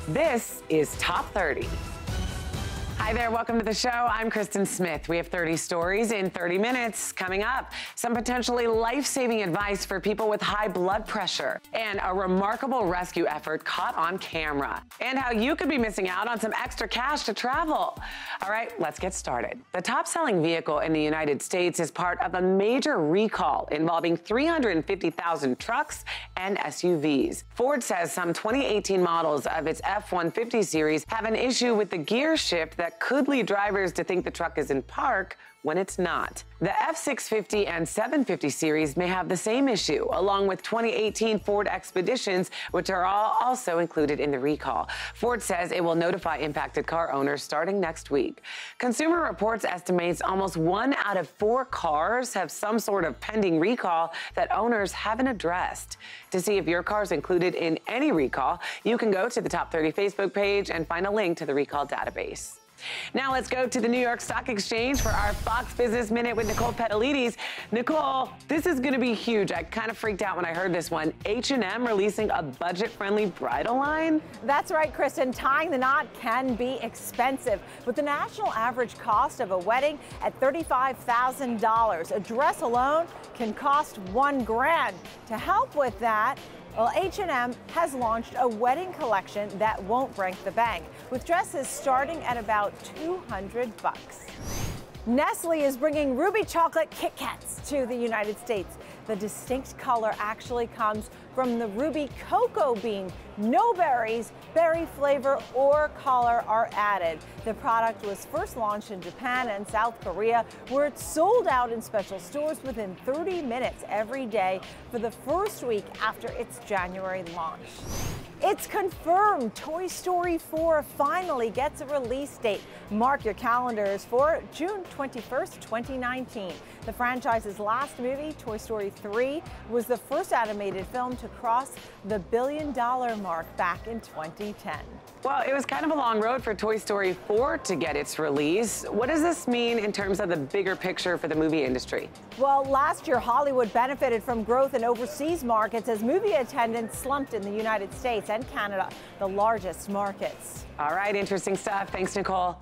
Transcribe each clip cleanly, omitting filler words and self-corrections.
This is Top 30. Hi there, welcome to the show. I'm Kristen Smith. We have 30 stories in 30 minutes. Coming up, some potentially life-saving advice for people with high blood pressure, and a remarkable rescue effort caught on camera, and how you could be missing out on some extra cash to travel. All right, let's get started. The top-selling vehicle in the United States is part of a major recall involving 350,000 trucks and SUVs. Ford says some 2018 models of its F-150 series have an issue with the gear shift that could lead drivers to think the truck is in park when it's not. The F-650 and 750 series may have the same issue, along with 2018 Ford Expeditions, which are all also included in the recall. Ford says it will notify impacted car owners starting next week. Consumer Reports estimates almost 1 out of 4 cars have some sort of pending recall that owners haven't addressed. To see if your car is included in any recall, you can go to the Top 30 Facebook page and find a link to the recall database. Now let's go to the New York Stock Exchange for our Fox Business Minute with Nicole Petalides. Nicole, this is going to be huge. I kind of freaked out when I heard this one. H&M releasing a budget-friendly bridal line? That's right, Kristen. Tying the knot can be expensive. With the national average cost of a wedding at $35,000, a dress alone can cost $1,000. To help with that, well, H&M has launched a wedding collection that won't break the bank, with dresses starting at about $200. Nestle is bringing ruby chocolate Kit Kats to the United States. The distinct color actually comes from the ruby cocoa bean. No berries, berry flavor, or color are added. The product was first launched in Japan and South Korea, where it's sold out in special stores within 30 minutes every day for the first week after its January launch. It's confirmed Toy Story 4 finally gets a release date. Mark your calendars for June 21st, 2019. The franchise's last movie, Toy Story 3, was the first animated film to cross the $1 billion mark back in 2010. Well, it was kind of a long road for Toy Story 4 to get its release. What does this mean in terms of the bigger picture for the movie industry? Well, last year, Hollywood benefited from growth in overseas markets as movie attendance slumped in the United States and Canada, the largest markets. All right, interesting stuff. Thanks, Nicole.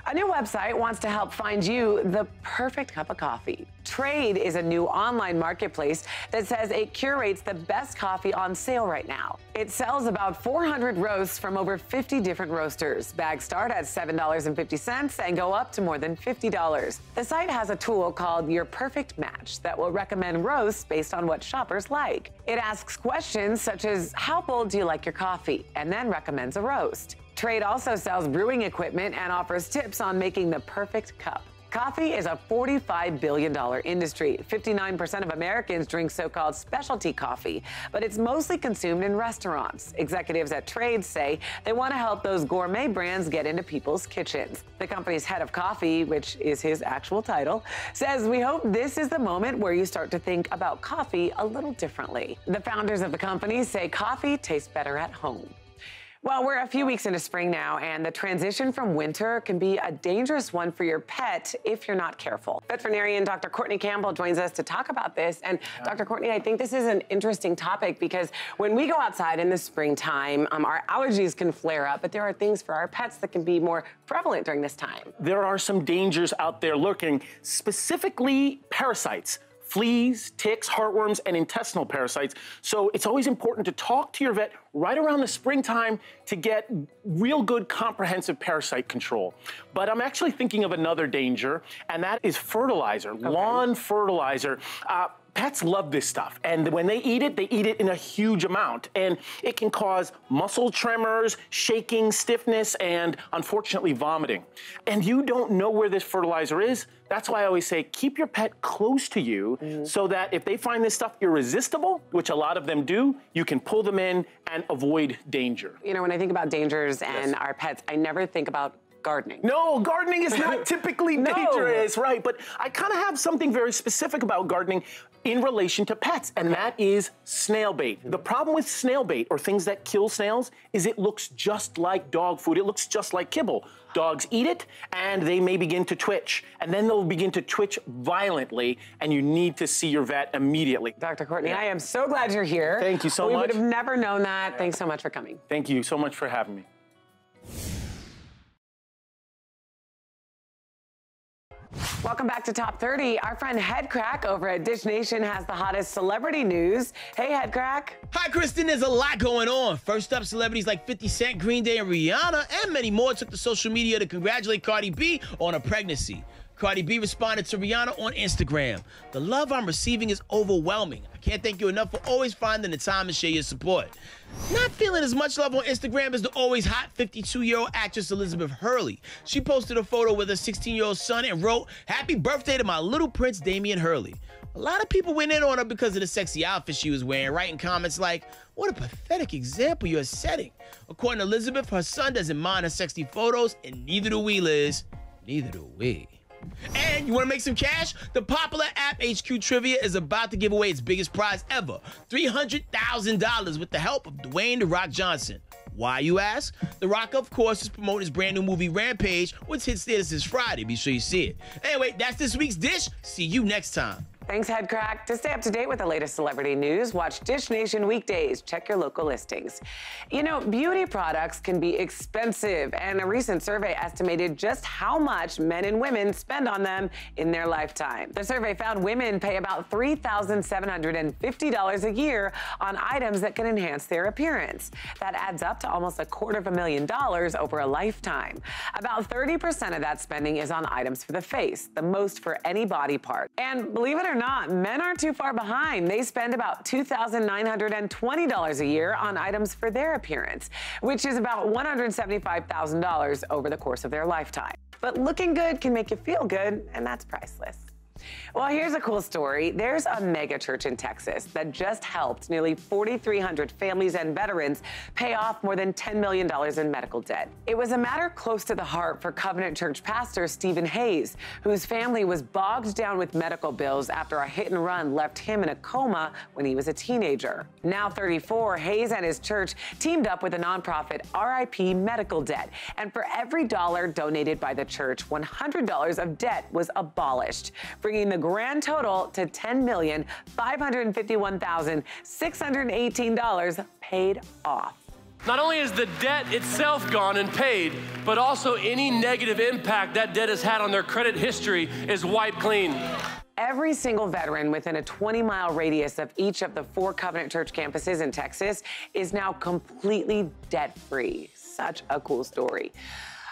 A new website wants to help find you the perfect cup of coffee. Trade is a new online marketplace that says it curates the best coffee on sale right now. It sells about 400 roasts from over 50 different roasters. Bags start at $7.50 and go up to more than $50. The site has a tool called Your Perfect Match that will recommend roasts based on what shoppers like. It asks questions such as, how bold do you like your coffee? And then recommends a roast. Trade also sells brewing equipment and offers tips on making the perfect cup. Coffee is a $45 billion industry. 59% of Americans drink so-called specialty coffee, but it's mostly consumed in restaurants. Executives at Trade say they want to help those gourmet brands get into people's kitchens. The company's head of coffee, which is his actual title, says, we hope this is the moment where you start to think about coffee a little differently. The founders of the company say coffee tastes better at home. Well, we're a few weeks into spring now, and the transition from winter can be a dangerous one for your pet if you're not careful. Veterinarian Dr. Courtney Campbell joins us to talk about this. And Dr. Courtney, I think this is an interesting topic because when we go outside in the springtime, our allergies can flare up, but there are things for our pets that can be more prevalent during this time. There are some dangers out there lurking, specifically parasites. Fleas, ticks, heartworms, and intestinal parasites. So it's always important to talk to your vet right around the springtime to get real good comprehensive parasite control. But I'm actually thinking of another danger, and that is fertilizer, lawn fertilizer. Pets love this stuff, and when they eat it in a huge amount, and it can cause muscle tremors, shaking, stiffness, and unfortunately vomiting. And you don't know where this fertilizer is. That's why I always say keep your pet close to you so that if they find this stuff irresistible, which a lot of them do, you can pull them in and avoid danger. You know, when I think about dangers and our pets, I never think about gardening. No, gardening is not typically dangerous, right? But I kind of have something very specific about gardening in relation to pets, and that is snail bait. The problem with snail bait, or things that kill snails, is it looks just like dog food. It looks just like kibble. Dogs eat it, and they may begin to twitch, and then they'll begin to twitch violently, and you need to see your vet immediately. Dr. Courtney, I am so glad you're here. Thank you so much. We would have never known that. Thanks so much for coming. Thank you so much for having me. Welcome back to Top 30. Our friend Headcrack over at Dish Nation has the hottest celebrity news. Hey, Headcrack. Hi, Kristen. There's a lot going on. First up, celebrities like 50 Cent, Green Day, and Rihanna, and many more took to social media to congratulate Cardi B on her pregnancy. Cardi B responded to Rihanna on Instagram. "The love I'm receiving is overwhelming. I can't thank you enough for always finding the time to share your support." Not feeling as much love on Instagram as the always hot 52-year-old actress Elizabeth Hurley. She posted a photo with her 16-year-old son and wrote, "Happy birthday to my little prince, Damian Hurley." A lot of people went in on her because of the sexy outfit she was wearing, writing comments like, "What a pathetic example you're setting." According to Elizabeth, her son doesn't mind her sexy photos, and neither do we, Liz. Neither do we. And you want to make some cash? The popular app HQ Trivia is about to give away its biggest prize ever, $300,000 with the help of Dwayne "The Rock" Johnson. Why, you ask? The Rock, of course, is promoting his brand new movie Rampage, which hits theaters this Friday. Be sure you see it. Anyway, that's this week's Dish. See you next time. Thanks, Headcrack. To stay up to date with the latest celebrity news, watch Dish Nation weekdays. Check your local listings. You know, beauty products can be expensive, and a recent survey estimated just how much men and women spend on them in their lifetime. The survey found women pay about $3,750 a year on items that can enhance their appearance. That adds up to almost $250,000 over a lifetime. About 30% of that spending is on items for the face, the most for any body part. And believe it or not, men aren't too far behind. They spend about $2,920 a year on items for their appearance, which is about $175,000 over the course of their lifetime. But looking good can make you feel good, and that's priceless. Well, here's a cool story. There's a mega church in Texas that just helped nearly 4,300 families and veterans pay off more than $10 million in medical debt. It was a matter close to the heart for Covenant Church pastor Stephen Hayes, whose family was bogged down with medical bills after a hit and run left him in a coma when he was a teenager. Now 34, Hayes and his church teamed up with a nonprofit, RIP Medical Debt, and for every dollar donated by the church, $100 of debt was abolished, bringing the grand total to $10,551,618 paid off. Not only is the debt itself gone and paid, but also any negative impact that debt has had on their credit history is wiped clean. Every single veteran within a 20-mile radius of each of the 4 Covenant Church campuses in Texas is now completely debt-free. Such a cool story.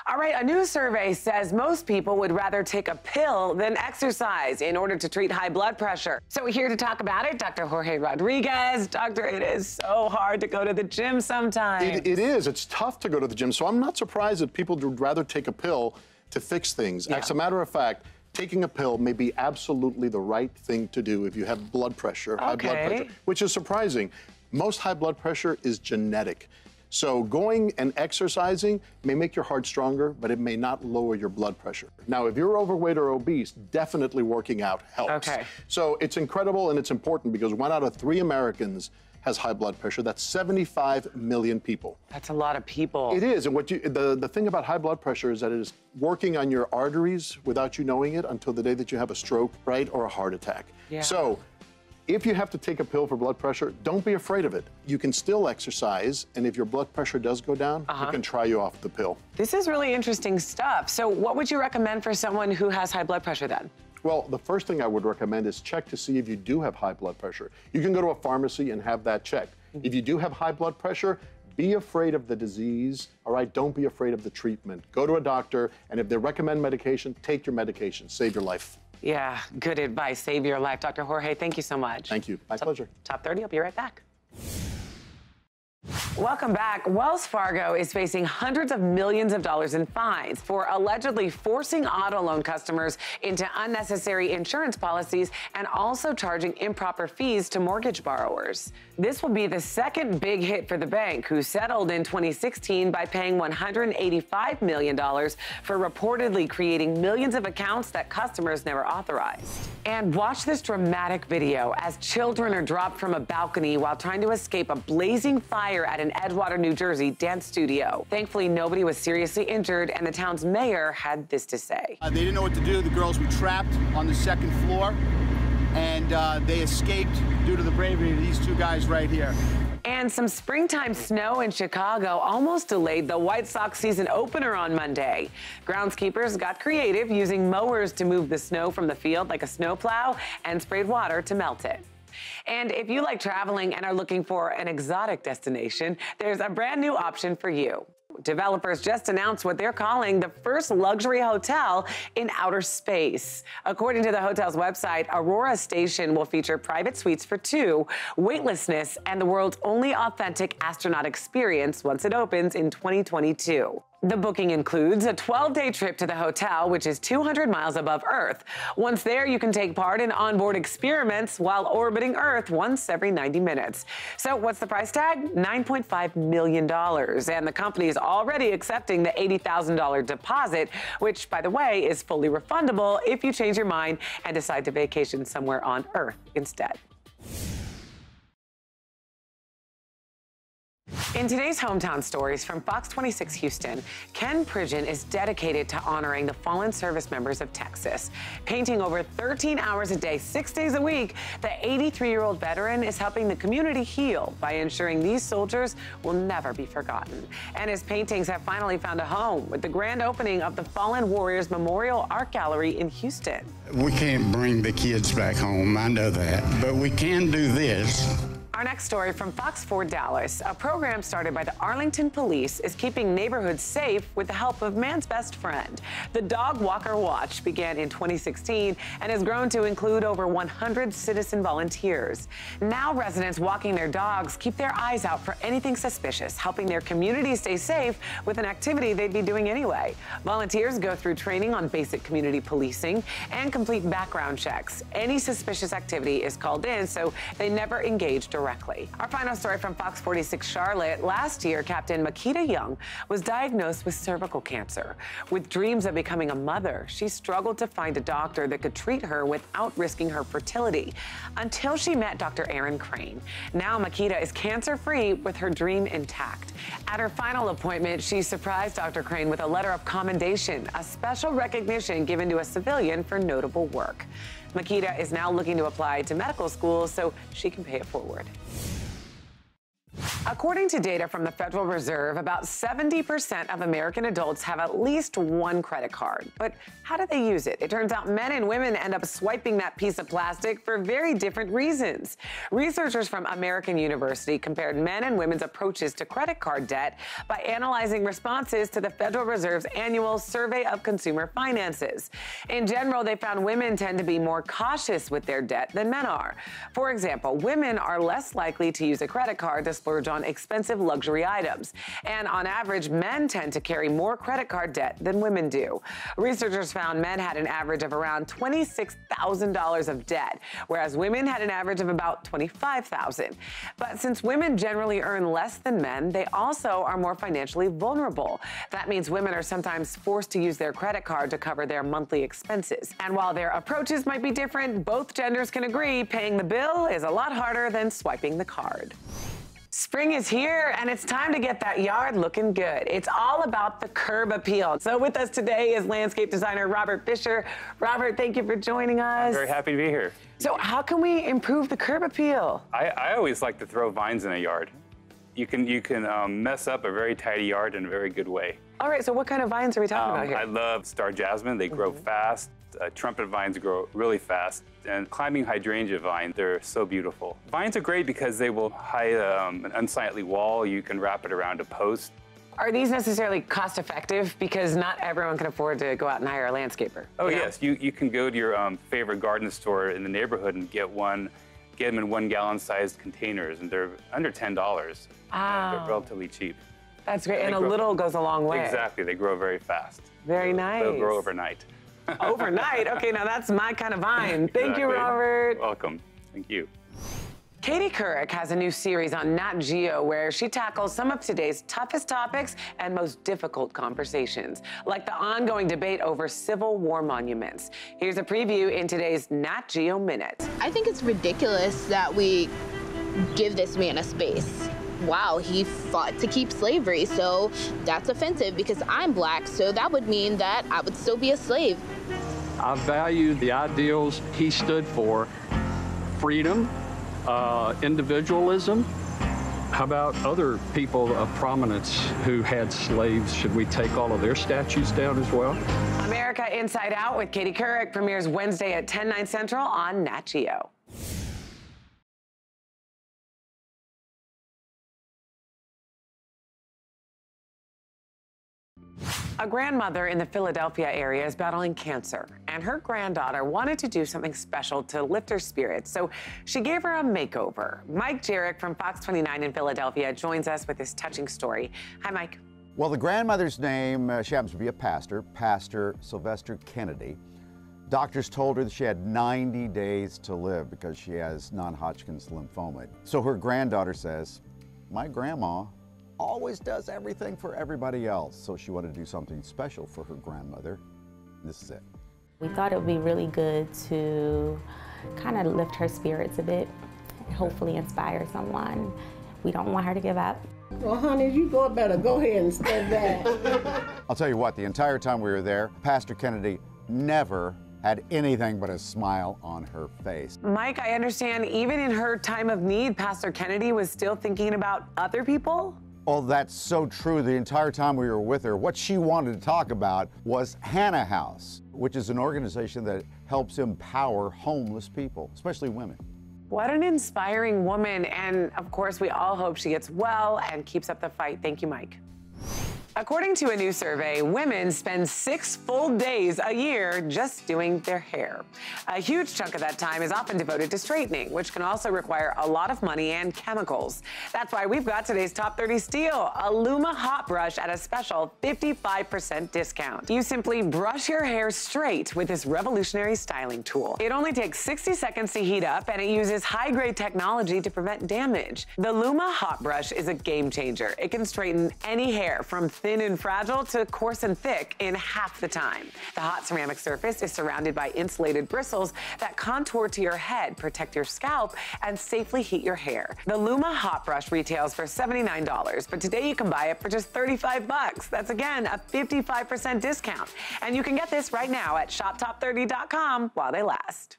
All right, a new survey says most people would rather take a pill than exercise in order to treat high blood pressure. So here to talk about it, Dr. Jorge Rodriguez. Doctor, it is so hard to go to the gym sometimes. It is. It's tough to go to the gym. So I'm not surprised that people would rather take a pill to fix things. Yeah. As a matter of fact, taking a pill may be absolutely the right thing to do if you have blood pressure, high blood pressure, which is surprising. Most high blood pressure is genetic. So going and exercising may make your heart stronger, but it may not lower your blood pressure. Now, if you're overweight or obese, definitely working out helps. Okay. So it's incredible and it's important because 1 out of 3 Americans has high blood pressure. That's 75 million people. That's a lot of people. It is, and the thing about high blood pressure is that it is working on your arteries without you knowing it until the day that you have a stroke, right, or a heart attack. Yeah. So if you have to take a pill for blood pressure, don't be afraid of it. You can still exercise, and if your blood pressure does go down, you can try you off the pill. This is really interesting stuff. So what would you recommend for someone who has high blood pressure then? Well, the first thing I would recommend is check to see if you do have high blood pressure. You can go to a pharmacy and have that checked. If you do have high blood pressure, be afraid of the disease, all right? Don't be afraid of the treatment. Go to a doctor, and if they recommend medication, take your medication. Save your life. Yeah, good advice. Save your life. Dr. Jorge, thank you so much. Thank you. My pleasure. Top 30, I'll be right back. Welcome back. Wells Fargo is facing hundreds of millions of dollars in fines for allegedly forcing auto loan customers into unnecessary insurance policies and also charging improper fees to mortgage borrowers. This will be the second big hit for the bank, who settled in 2016 by paying $185 million for reportedly creating millions of accounts that customers never authorized. And watch this dramatic video as children are dropped from a balcony while trying to escape a blazing fire at an Edgewater, New Jersey dance studio. Thankfully, nobody was seriously injured, and the town's mayor had this to say. They didn't know what to do. The girls were trapped on the 2nd floor, and they escaped due to the bravery of these 2 guys right here. And some springtime snow in Chicago almost delayed the White Sox season opener on Monday. Groundskeepers got creative, using mowers to move the snow from the field like a snowplow and sprayed water to melt it. And if you like traveling and are looking for an exotic destination, there's a brand new option for you. Developers just announced what they're calling the first luxury hotel in outer space. According to the hotel's website, Aurora Station will feature private suites for two, weightlessness, and the world's only authentic astronaut experience once it opens in 2022. The booking includes a 12-day trip to the hotel, which is 200 miles above Earth. Once there, you can take part in onboard experiments while orbiting Earth once every 90 minutes. So what's the price tag? $9.5 million. And the company is already accepting the $80,000 deposit, which, by the way, is fully refundable if you change your mind and decide to vacation somewhere on Earth instead. In today's Hometown Stories from Fox 26 Houston, Ken Pridgeon is dedicated to honoring the fallen service members of Texas. Painting over 13 hours a day, 6 days a week, the 83-year-old veteran is helping the community heal by ensuring these soldiers will never be forgotten. And his paintings have finally found a home with the grand opening of the Fallen Warriors Memorial Art Gallery in Houston. We can't bring the kids back home, I know that, but we can do this. Our next story from Fox 4 Dallas. A program started by the Arlington Police is keeping neighborhoods safe with the help of man's best friend. The Dog Walker Watch began in 2016 and has grown to include over 100 citizen volunteers. Now residents walking their dogs keep their eyes out for anything suspicious, helping their community stay safe with an activity they'd be doing anyway. Volunteers go through training on basic community policing and complete background checks. Any suspicious activity is called in, so they never engage directly. Our final story from Fox 46 Charlotte. Last year, Captain Makita Young was diagnosed with cervical cancer. With dreams of becoming a mother, she struggled to find a doctor that could treat her without risking her fertility until she met Dr. Aaron Crane. Now Makita is cancer-free with her dream intact. At her final appointment, she surprised Dr. Crane with a letter of commendation, a special recognition given to a civilian for notable work. Makita is now looking to apply to medical school so she can pay it forward. According to data from the Federal Reserve, about 70% of American adults have at least one credit card. But how do they use it? It turns out men and women end up swiping that piece of plastic for very different reasons. Researchers from American University compared men and women's approaches to credit card debt by analyzing responses to the Federal Reserve's annual Survey of Consumer Finances. In general, they found women tend to be more cautious with their debt than men are. For example, women are less likely to use a credit card to splurge on expensive luxury items. And on average, men tend to carry more credit card debt than women do. Researchers found men had an average of around $26,000 of debt, whereas women had an average of about $25,000. But since women generally earn less than men, they also are more financially vulnerable. That means women are sometimes forced to use their credit card to cover their monthly expenses. And while their approaches might be different, both genders can agree paying the bill is a lot harder than swiping the card. Spring is here, and it's time to get that yard looking good. It's all about the curb appeal. So with us today is landscape designer Robert Fisher. Robert, thank you for joining us. I'm very happy to be here. So how can we improve the curb appeal? I always like to throw vines in a yard. You can mess up a very tidy yard in a very good way. All right, so what kind of vines are we talking about here? I love star jasmine. They grow fast. Trumpet vines grow really fast. And climbing hydrangea vines, they're so beautiful. Vines are great because they will hide an unsightly wall. You can wrap it around a post. Are these necessarily cost effective? Because not everyone can afford to go out and hire a landscaper. Oh, yes. You can go to your favorite garden store in the neighborhood and get them in 1 gallon sized containers, and they're under $10. They're relatively cheap. That's great, and a little goes a long way. Exactly, they grow very fast. Very nice. They'll grow overnight. Overnight? Okay, now that's my kind of vine. Thank you, Robert. Welcome. Thank you. Katie Couric has a new series on Nat Geo where she tackles some of today's toughest topics and most difficult conversations, like the ongoing debate over Civil War monuments. Here's a preview in today's Nat Geo Minute. I think it's ridiculous that we give this man a space. Wow, he fought to keep slavery, so that's offensive because I'm black, so that would mean that I would still be a slave. I value the ideals he stood for: freedom, individualism, How about other people of prominence who had slaves? Should we take all of their statues down as well? America Inside Out with Katie Couric premieres Wednesday at 10/9 Central on Nat Geo. A grandmother in the Philadelphia area is battling cancer, and her granddaughter wanted to do something special to lift her spirits, so she gave her a makeover. Mike Jarek from Fox 29 in Philadelphia joins us with this touching story. Hi, Mike. Well, the grandmother's name, she happens to be a pastor, Pastor Sylvester Kennedy. Doctors told her that she had 90 days to live because she has non-Hodgkin's lymphoma. So her granddaughter says, my grandma always does everything for everybody else. So she wanted to do something special for her grandmother. This is it. We thought it would be really good to kind of lift her spirits a bit, and hopefully inspire someone. We don't want her to give up. Well, honey, you better go ahead and step back. I'll tell you what, the entire time we were there, Pastor Kennedy never had anything but a smile on her face. Mike, I understand even in her time of need, Pastor Kennedy was still thinking about other people? Oh, that's so true. The entire time we were with her, what she wanted to talk about was Hannah House, which is an organization that helps empower homeless people, especially women. What an inspiring woman. And of course, we all hope she gets well and keeps up the fight. Thank you, Mike. According to a new survey, women spend 6 full days a year just doing their hair. A huge chunk of that time is often devoted to straightening, which can also require a lot of money and chemicals. That's why we've got today's Top 30 steal, a Luma hot brush at a special 55% discount. You simply brush your hair straight with this revolutionary styling tool. It only takes 60 seconds to heat up, and it uses high-grade technology to prevent damage. The Luma hot brush is a game changer. It can straighten any hair from thin and fragile to coarse and thick in half the time. The hot ceramic surface is surrounded by insulated bristles that contour to your head, protect your scalp, and safely heat your hair. The Luma hot brush retails for $79, but today you can buy it for just $35. That's again a 55% discount. And you can get this right now at shoptop30.com while they last.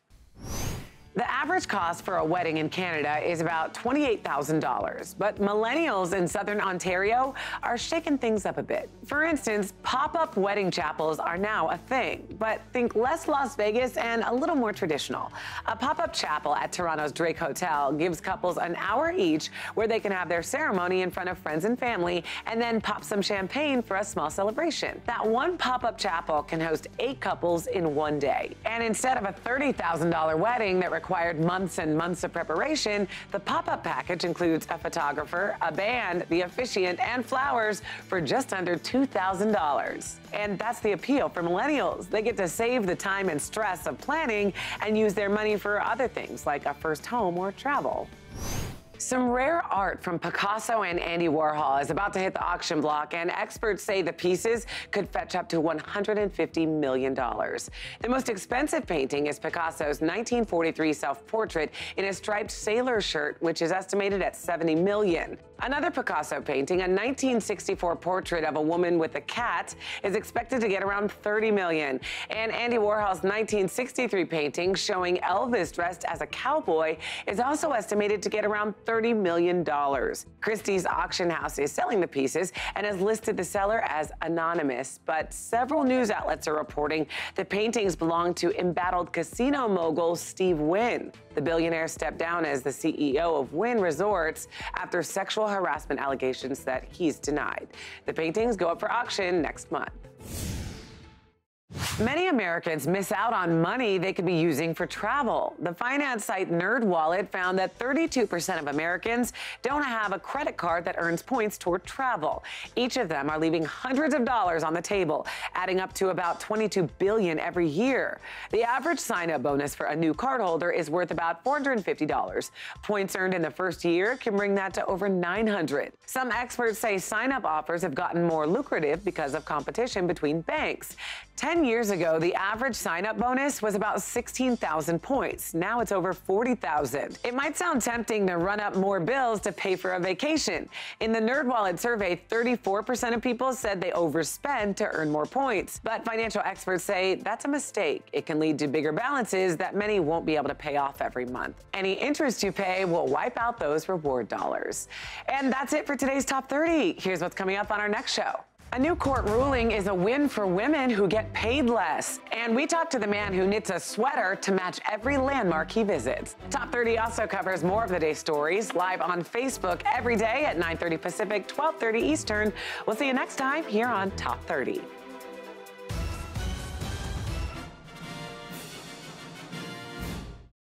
The average cost for a wedding in Canada is about $28,000, but millennials in Southern Ontario are shaking things up a bit. For instance, pop-up wedding chapels are now a thing, but think less Las Vegas and a little more traditional. A pop-up chapel at Toronto's Drake Hotel gives couples an hour each where they can have their ceremony in front of friends and family and then pop some champagne for a small celebration. That one pop-up chapel can host 8 couples in one day. And instead of a $30,000 wedding that required months and months of preparation, the pop-up package includes a photographer, a band, the officiant, and flowers for just under $2,000. And that's the appeal for millennials. They get to save the time and stress of planning and use their money for other things like a first home or travel. Some rare art from Picasso and Andy Warhol is about to hit the auction block, and experts say the pieces could fetch up to $150 million. The most expensive painting is Picasso's 1943 self-portrait in a striped sailor shirt, which is estimated at $70 million. Another Picasso painting, a 1964 portrait of a woman with a cat, is expected to get around $30 million. And Andy Warhol's 1963 painting showing Elvis dressed as a cowboy is also estimated to get around $30 million. Christie's auction house is selling the pieces and has listed the seller as anonymous, but several news outlets are reporting the paintings belong to embattled casino mogul Steve Wynn. The billionaire stepped down as the CEO of Wynn Resorts after sexual harassment allegations that he's denied. The paintings go up for auction next month. Many Americans miss out on money they could be using for travel. The finance site NerdWallet found that 32% of Americans don't have a credit card that earns points toward travel. Each of them are leaving hundreds of dollars on the table, adding up to about $22 billion every year. The average sign-up bonus for a new cardholder is worth about $450. Points earned in the first year can bring that to over $900. Some experts say sign-up offers have gotten more lucrative because of competition between banks. 10 years years ago, the average sign-up bonus was about 16,000 points. Now it's over 40,000. It might sound tempting to run up more bills to pay for a vacation. In the NerdWallet survey, 34% of people said they overspend to earn more points. But financial experts say that's a mistake. It can lead to bigger balances that many won't be able to pay off every month. Any interest you pay will wipe out those reward dollars. And that's it for today's Top 30. Here's what's coming up on our next show. A new court ruling is a win for women who get paid less. And we talked to the man who knits a sweater to match every landmark he visits. Top 30 also covers more of the day's stories live on Facebook every day at 9:30 Pacific, 12:30 Eastern. We'll see you next time here on Top 30.